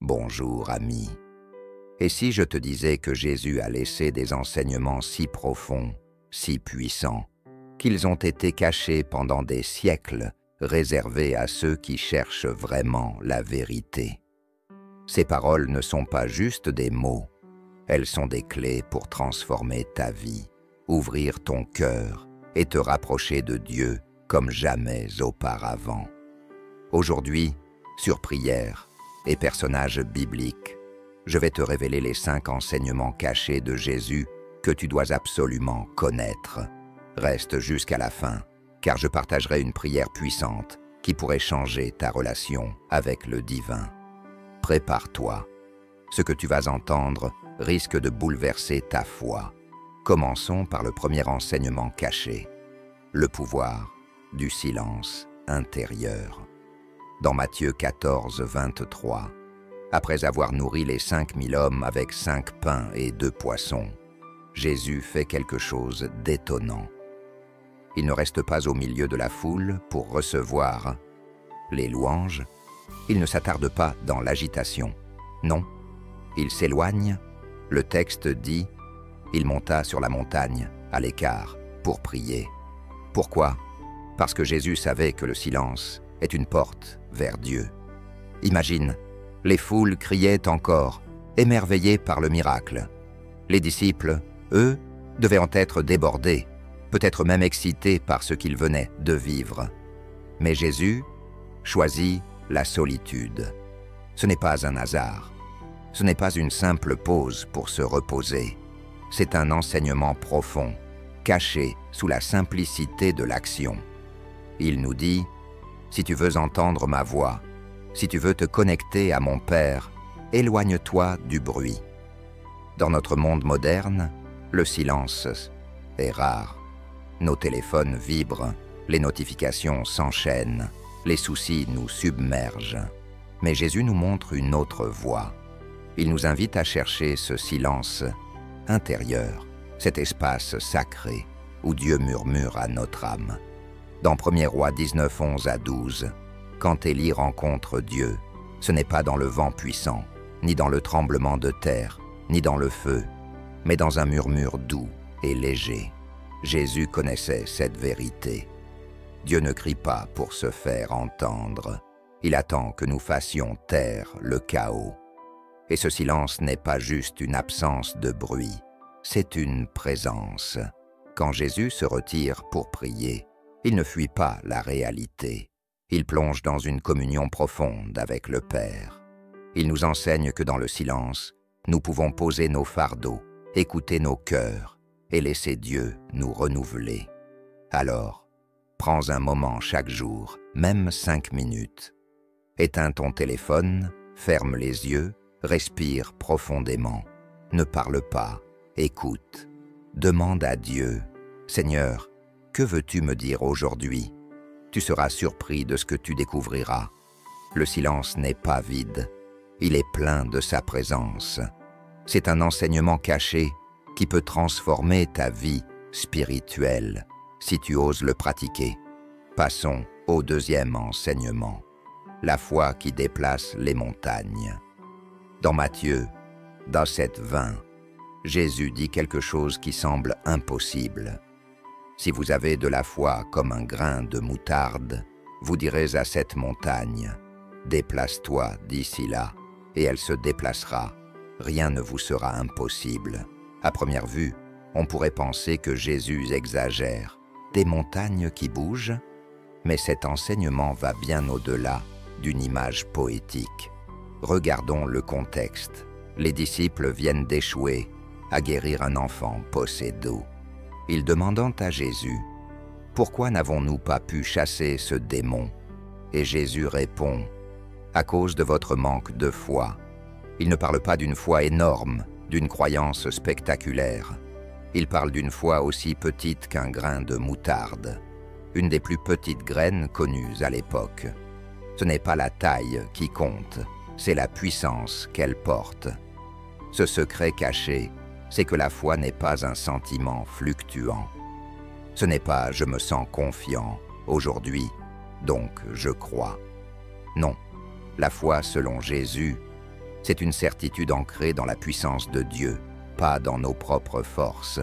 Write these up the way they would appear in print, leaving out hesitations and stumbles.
Bonjour, ami. Et si je te disais que Jésus a laissé des enseignements si profonds, si puissants, qu'ils ont été cachés pendant des siècles, réservés à ceux qui cherchent vraiment la vérité? Ces paroles ne sont pas juste des mots, elles sont des clés pour transformer ta vie, ouvrir ton cœur et te rapprocher de Dieu comme jamais auparavant. Aujourd'hui, sur prière et personnages bibliques, je vais te révéler les 5 enseignements cachés de Jésus que tu dois absolument connaître. Reste jusqu'à la fin, car je partagerai une prière puissante qui pourrait changer ta relation avec le divin. Prépare-toi. Ce que tu vas entendre risque de bouleverser ta foi. Commençons par le premier enseignement caché, le pouvoir du silence intérieur. Dans Matthieu 14, 23, après avoir nourri les 5000 hommes avec 5 pains et 2 poissons, Jésus fait quelque chose d'étonnant. Il ne reste pas au milieu de la foule pour recevoir les louanges. Il ne s'attarde pas dans l'agitation. Non, il s'éloigne. Le texte dit « Il monta sur la montagne, à l'écart, pour prier ». Pourquoi? Parce que Jésus savait que le silence est une porte vers Dieu. Imagine, les foules criaient encore, émerveillées par le miracle. Les disciples, eux, devaient en être débordés, peut-être même excités par ce qu'ils venaient de vivre. Mais Jésus choisit la solitude. Ce n'est pas un hasard. Ce n'est pas une simple pause pour se reposer. C'est un enseignement profond, caché sous la simplicité de l'action. Il nous dit « Si tu veux entendre ma voix, si tu veux te connecter à mon Père, éloigne-toi du bruit. » Dans notre monde moderne, le silence est rare. Nos téléphones vibrent, les notifications s'enchaînent, les soucis nous submergent. Mais Jésus nous montre une autre voie. Il nous invite à chercher ce silence intérieur, cet espace sacré où Dieu murmure à notre âme. Dans 1er Roi 19, 11 à 12, quand Élie rencontre Dieu, ce n'est pas dans le vent puissant, ni dans le tremblement de terre, ni dans le feu, mais dans un murmure doux et léger. Jésus connaissait cette vérité. Dieu ne crie pas pour se faire entendre. Il attend que nous fassions taire le chaos. Et ce silence n'est pas juste une absence de bruit, c'est une présence. Quand Jésus se retire pour prier, il ne fuit pas la réalité. Il plonge dans une communion profonde avec le Père. Il nous enseigne que dans le silence, nous pouvons poser nos fardeaux, écouter nos cœurs et laisser Dieu nous renouveler. Alors, prends un moment chaque jour, même 5 minutes. Éteins ton téléphone, ferme les yeux, respire profondément. Ne parle pas, écoute. Demande à Dieu, « Seigneur, que veux-tu me dire aujourd'hui ?» Tu seras surpris de ce que tu découvriras. Le silence n'est pas vide, il est plein de sa présence. C'est un enseignement caché qui peut transformer ta vie spirituelle si tu oses le pratiquer. Passons au deuxième enseignement, la foi qui déplace les montagnes. Dans Matthieu 17, 20, Jésus dit quelque chose qui semble impossible. Si vous avez de la foi comme un grain de moutarde, vous direz à cette montagne, « Déplace-toi d'ici là », et elle se déplacera. Rien ne vous sera impossible. À première vue, on pourrait penser que Jésus exagère. Des montagnes qui bougent? Mais cet enseignement va bien au-delà d'une image poétique. Regardons le contexte. Les disciples viennent d'échouer à guérir un enfant possédé. Ils demandent à Jésus, « Pourquoi n'avons-nous pas pu chasser ce démon ?» Et Jésus répond, « À cause de votre manque de foi. » Il ne parle pas d'une foi énorme, d'une croyance spectaculaire. Il parle d'une foi aussi petite qu'un grain de moutarde, une des plus petites graines connues à l'époque. Ce n'est pas la taille qui compte, c'est la puissance qu'elle porte. Ce secret caché, c'est que la foi n'est pas un sentiment fluctuant. Ce n'est pas « je me sens confiant aujourd'hui, donc je crois ». Non, la foi selon Jésus C'est une certitude ancrée dans la puissance de Dieu, pas dans nos propres forces.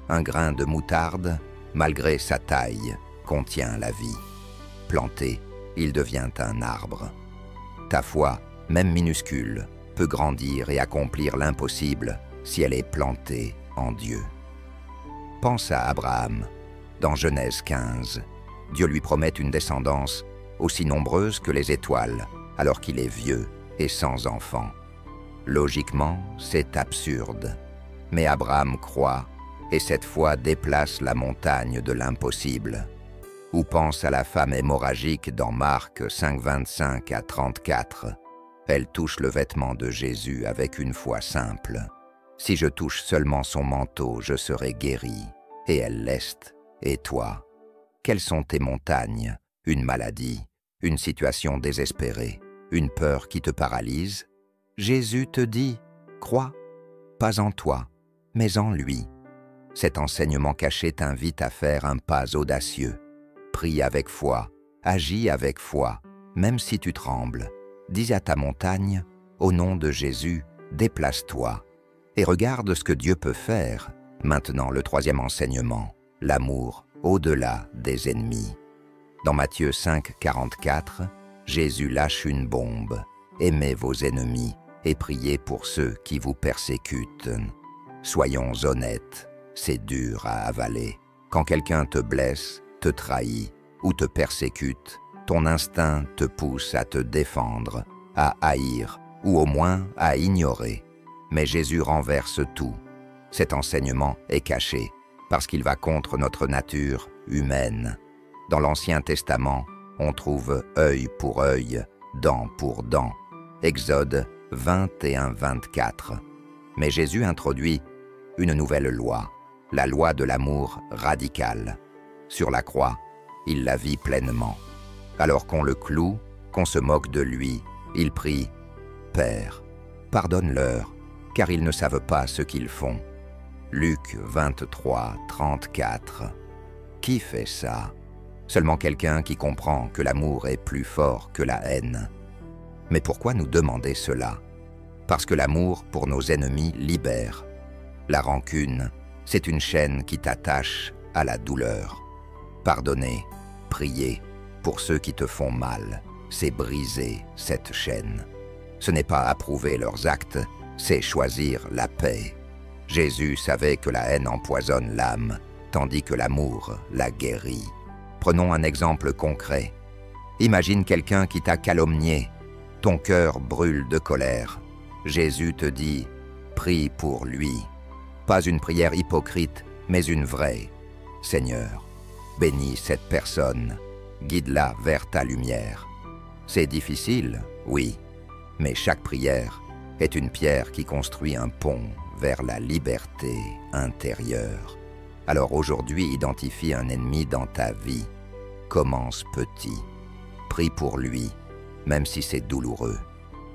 Un grain de moutarde, malgré sa taille, contient la vie. Planté, il devient un arbre. Ta foi, même minuscule, peut grandir et accomplir l'impossible si elle est plantée en Dieu. Pense à Abraham. Dans Genèse 15, Dieu lui promet une descendance aussi nombreuse que les étoiles, alors qu'il est vieux et sans enfant. Logiquement, c'est absurde. Mais Abraham croit et cette foi déplace la montagne de l'impossible. Ou pense à la femme hémorragique dans Marc 5, 25 à 34. Elle touche le vêtement de Jésus avec une foi simple. « Si je touche seulement son manteau, je serai guéri. » Et elle leste. « Et toi? Quelles sont tes montagnes? Une maladie, une situation désespérée, une peur qui te paralyse? Jésus te dit, crois, pas en toi, mais en lui. » Cet enseignement caché t'invite à faire un pas audacieux. Prie avec foi, agis avec foi, même si tu trembles. Dis à ta montagne, au nom de Jésus, déplace-toi. Et regarde ce que Dieu peut faire. Maintenant, le troisième enseignement, l'amour au-delà des ennemis. Dans Matthieu 5, 44, Jésus lâche une bombe. Aimez vos ennemis et priez pour ceux qui vous persécutent. Soyons honnêtes, c'est dur à avaler. Quand quelqu'un te blesse, te trahit ou te persécute, ton instinct te pousse à te défendre, à haïr ou au moins à ignorer. Mais Jésus renverse tout. Cet enseignement est caché parce qu'il va contre notre nature humaine. Dans l'Ancien Testament, on trouve œil pour œil, dent pour dent. Exode 21, 24. Mais Jésus introduit une nouvelle loi, la loi de l'amour radical. Sur la croix, il la vit pleinement. Alors qu'on le cloue, qu'on se moque de lui, il prie « Père, pardonne-leur, car ils ne savent pas ce qu'ils font. » Luc 23, 34. Qui fait ça? Seulement quelqu'un qui comprend que l'amour est plus fort que la haine. Mais pourquoi nous demander cela? Parce que l'amour pour nos ennemis libère. La rancune, c'est une chaîne qui t'attache à la douleur. Pardonner, prier pour ceux qui te font mal, c'est briser cette chaîne. Ce n'est pas approuver leurs actes, c'est choisir la paix. Jésus savait que la haine empoisonne l'âme, tandis que l'amour la guérit. Prenons un exemple concret. Imagine quelqu'un qui t'a calomnié. Ton cœur brûle de colère. Jésus te dit « Prie pour lui ». Pas une prière hypocrite, mais une vraie. « Seigneur, bénis cette personne, guide-la vers ta lumière. » C'est difficile, oui, mais chaque prière est une pierre qui construit un pont vers la liberté intérieure. Alors aujourd'hui, identifie un ennemi dans ta vie. Commence petit. Prie pour lui, même si c'est douloureux.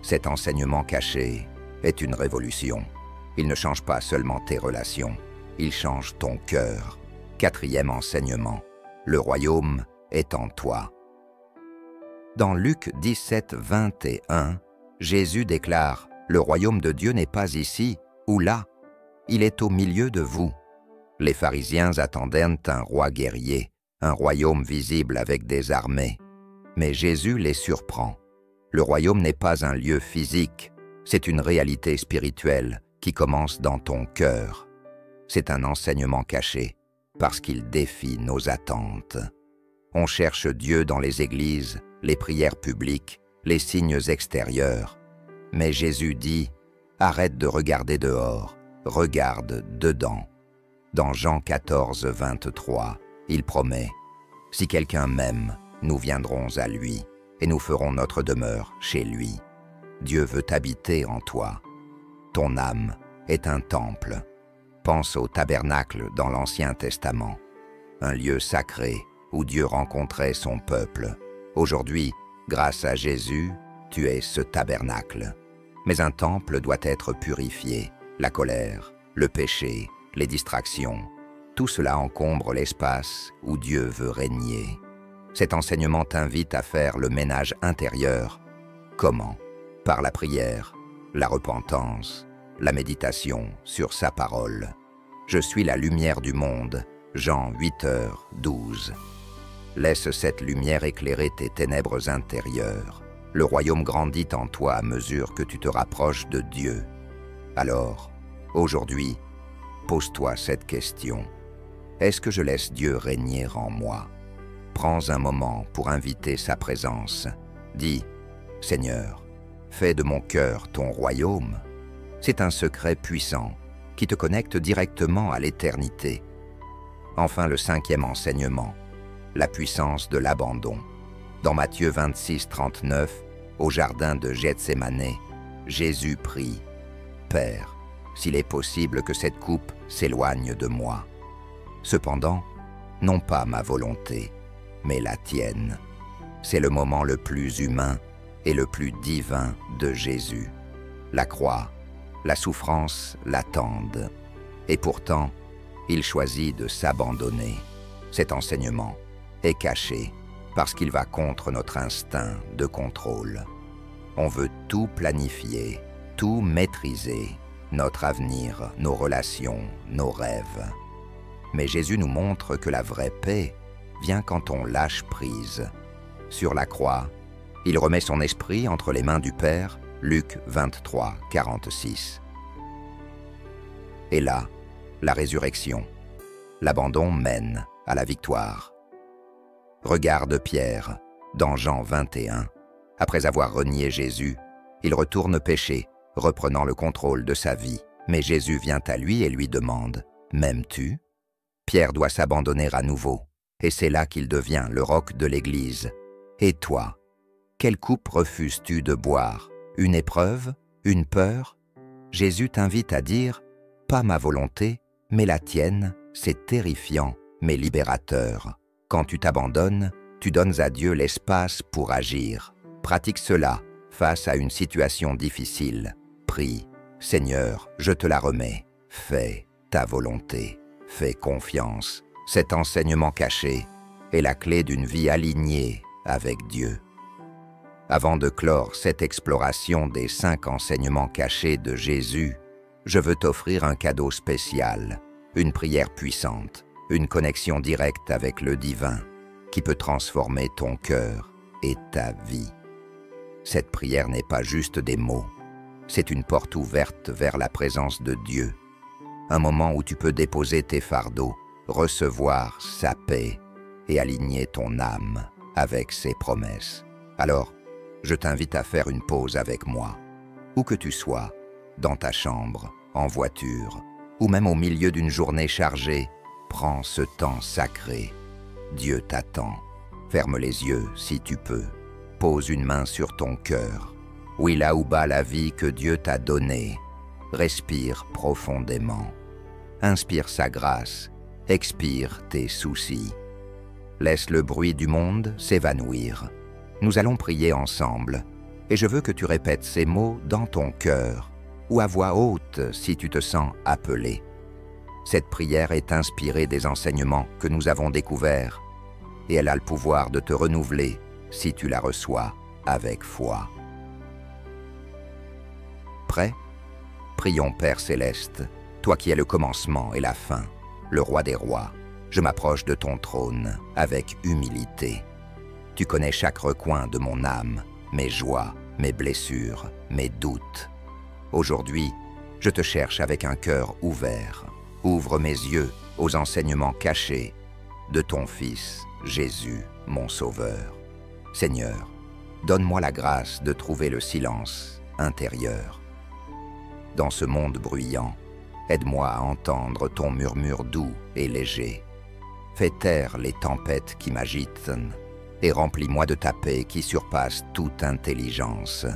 Cet enseignement caché est une révolution. Il ne change pas seulement tes relations, il change ton cœur. Quatrième enseignement, le royaume est en toi. Dans Luc 17, 21, Jésus déclare « Le royaume de Dieu n'est pas ici ou là, il est au milieu de vous. » Les pharisiens attendaient un roi guerrier, un royaume visible avec des armées. Mais Jésus les surprend. Le royaume n'est pas un lieu physique, c'est une réalité spirituelle qui commence dans ton cœur. C'est un enseignement caché, parce qu'il défie nos attentes. On cherche Dieu dans les églises, les prières publiques, les signes extérieurs. Mais Jésus dit « Arrête de regarder dehors, regarde dedans. » Dans Jean 14, 23, il promet « Si quelqu'un m'aime, nous viendrons à lui, et nous ferons notre demeure chez lui. » Dieu veut habiter en toi. Ton âme est un temple. Pense au tabernacle dans l'Ancien Testament, un lieu sacré où Dieu rencontrait son peuple. Aujourd'hui, grâce à Jésus, tu es ce tabernacle. Mais un temple doit être purifié. La colère, le péché, les distractions, tout cela encombre l'espace où Dieu veut régner. Cet enseignement t'invite à faire le ménage intérieur. Comment? Par la prière, la repentance, la méditation sur sa parole. Je suis la lumière du monde. Jean 8h12. Laisse cette lumière éclairer tes ténèbres intérieures. Le royaume grandit en toi à mesure que tu te rapproches de Dieu. Alors, aujourd'hui, pose-toi cette question. Est-ce que je laisse Dieu régner en moi? Prends un moment pour inviter sa présence. Dis, Seigneur, fais de mon cœur ton royaume. C'est un secret puissant qui te connecte directement à l'éternité. Enfin, le 5e enseignement, la puissance de l'abandon. Dans Matthieu 26:39, au jardin de Gethsémane, Jésus prie, « Père, s'il est possible que cette coupe s'éloigne de moi. Cependant, non pas ma volonté, mais la tienne. » C'est le moment le plus humain et le plus divin de Jésus. La croix, la souffrance l'attendent. Et pourtant, il choisit de s'abandonner. Cet enseignement est caché parce qu'il va contre notre instinct de contrôle. On veut tout planifier, tout maîtriser, notre avenir, nos relations, nos rêves. Mais Jésus nous montre que la vraie paix vient quand on lâche prise. Sur la croix, il remet son esprit entre les mains du Père, Luc 23:46. Et là, la résurrection, l'abandon mène à la victoire. Regarde Pierre, dans Jean 21. Après avoir renié Jésus, il retourne pécher, reprenant le contrôle de sa vie. Mais Jésus vient à lui et lui demande « M'aimes-tu » Pierre doit s'abandonner à nouveau, et c'est là qu'il devient le roc de l'Église. Et toi, quelle coupe refuses-tu de boire? Une épreuve? Une peur? Jésus t'invite à dire « Pas ma volonté, mais la tienne », c'est terrifiant, mais libérateur. Quand tu t'abandonnes, tu donnes à Dieu l'espace pour agir. Pratique cela face à une situation difficile. Prie, Seigneur, je te la remets. Fais ta volonté. Fais confiance. Cet enseignement caché est la clé d'une vie alignée avec Dieu. Avant de clore cette exploration des 5 enseignements cachés de Jésus, je veux t'offrir un cadeau spécial, une prière puissante, une connexion directe avec le divin qui peut transformer ton cœur et ta vie. Cette prière n'est pas juste des mots, c'est une porte ouverte vers la présence de Dieu, un moment où tu peux déposer tes fardeaux, recevoir sa paix et aligner ton âme avec ses promesses. Alors, je t'invite à faire une pause avec moi, où que tu sois, dans ta chambre, en voiture, ou même au milieu d'une journée chargée. Prends ce temps sacré. Dieu t'attend. Ferme les yeux si tu peux. Pose une main sur ton cœur. Oui, là où bat la vie que Dieu t'a donnée. Respire profondément. Inspire sa grâce. Expire tes soucis. Laisse le bruit du monde s'évanouir. Nous allons prier ensemble. Et je veux que tu répètes ces mots dans ton cœur ou à voix haute si tu te sens appelé. Cette prière est inspirée des enseignements que nous avons découverts et elle a le pouvoir de te renouveler si tu la reçois avec foi. Prêt? Prions Père Céleste, toi qui es le commencement et la fin, le roi des rois, je m'approche de ton trône avec humilité. Tu connais chaque recoin de mon âme, mes joies, mes blessures, mes doutes. Aujourd'hui, je te cherche avec un cœur ouvert. Ouvre mes yeux aux enseignements cachés de ton Fils, Jésus, mon Sauveur. Seigneur, donne-moi la grâce de trouver le silence intérieur. Dans ce monde bruyant, aide-moi à entendre ton murmure doux et léger. Fais taire les tempêtes qui m'agitent et remplis-moi de ta paix qui surpasse toute intelligence.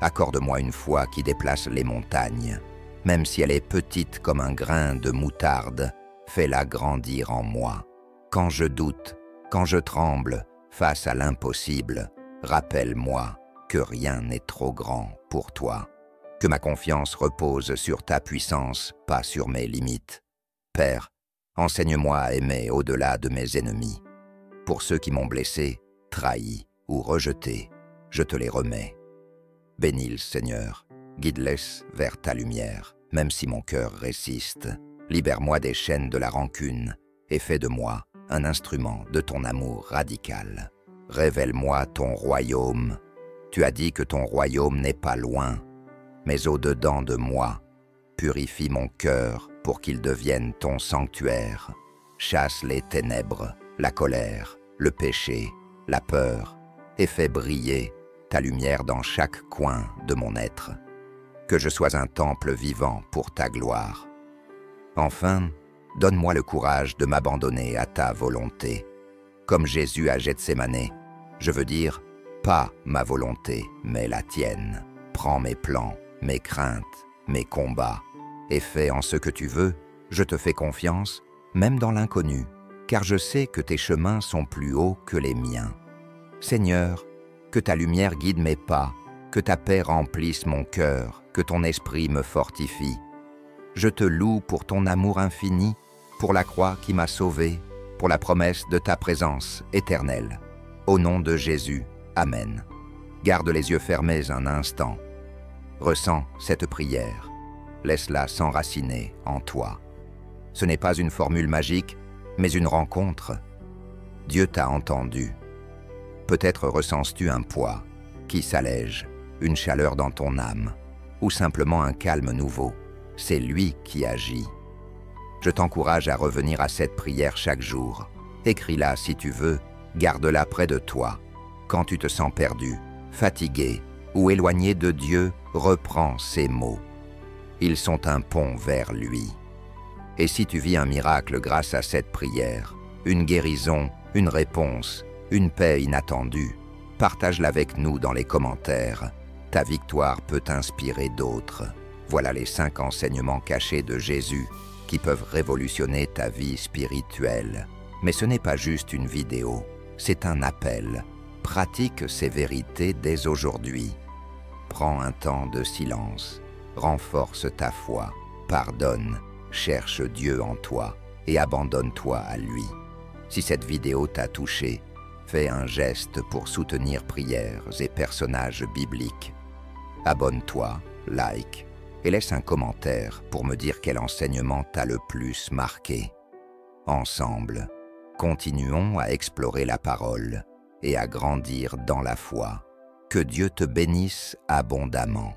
Accorde-moi une foi qui déplace les montagnes. Même si elle est petite comme un grain de moutarde, fais-la grandir en moi. Quand je doute, quand je tremble face à l'impossible, rappelle-moi que rien n'est trop grand pour toi. Que ma confiance repose sur ta puissance, pas sur mes limites. Père, enseigne-moi à aimer au-delà de mes ennemis. Pour ceux qui m'ont blessé, trahi ou rejeté, je te les remets. Bénis le Seigneur Guide-les vers ta lumière, même si mon cœur résiste. Libère-moi des chaînes de la rancune et fais de moi un instrument de ton amour radical. Révèle-moi ton royaume. Tu as dit que ton royaume n'est pas loin, mais au-dedans de moi. Purifie mon cœur pour qu'il devienne ton sanctuaire. Chasse les ténèbres, la colère, le péché, la peur, et fais briller ta lumière dans chaque coin de mon être. Que je sois un temple vivant pour ta gloire. Enfin, donne-moi le courage de m'abandonner à ta volonté. Comme Jésus à Gethsémane, je veux dire, pas ma volonté, mais la tienne. Prends mes plans, mes craintes, mes combats, et fais en ce que tu veux. Je te fais confiance, même dans l'inconnu, car je sais que tes chemins sont plus hauts que les miens. Seigneur, que ta lumière guide mes pas, que ta paix remplisse mon cœur, que ton esprit me fortifie. Je te loue pour ton amour infini, pour la croix qui m'a sauvé, pour la promesse de ta présence éternelle. Au nom de Jésus, Amen. Garde les yeux fermés un instant. Ressens cette prière. Laisse-la s'enraciner en toi. Ce n'est pas une formule magique, mais une rencontre. Dieu t'a entendu. Peut-être ressens-tu un poids qui s'allège, une chaleur dans ton âme, ou simplement un calme nouveau. C'est lui qui agit. Je t'encourage à revenir à cette prière chaque jour. Écris-la si tu veux, garde-la près de toi. Quand tu te sens perdu, fatigué ou éloigné de Dieu, reprends ces mots. Ils sont un pont vers lui. Et si tu vis un miracle grâce à cette prière, une guérison, une réponse, une paix inattendue, partage-la avec nous dans les commentaires. Ta victoire peut inspirer d'autres. Voilà les 5 enseignements cachés de Jésus qui peuvent révolutionner ta vie spirituelle. Mais ce n'est pas juste une vidéo, c'est un appel. Pratique ces vérités dès aujourd'hui. Prends un temps de silence, renforce ta foi, pardonne, cherche Dieu en toi et abandonne-toi à lui. Si cette vidéo t'a touché, fais un geste pour soutenir prières et personnages bibliques. Abonne-toi, like et laisse un commentaire pour me dire quel enseignement t'a le plus marqué. Ensemble, continuons à explorer la parole et à grandir dans la foi. Que Dieu te bénisse abondamment.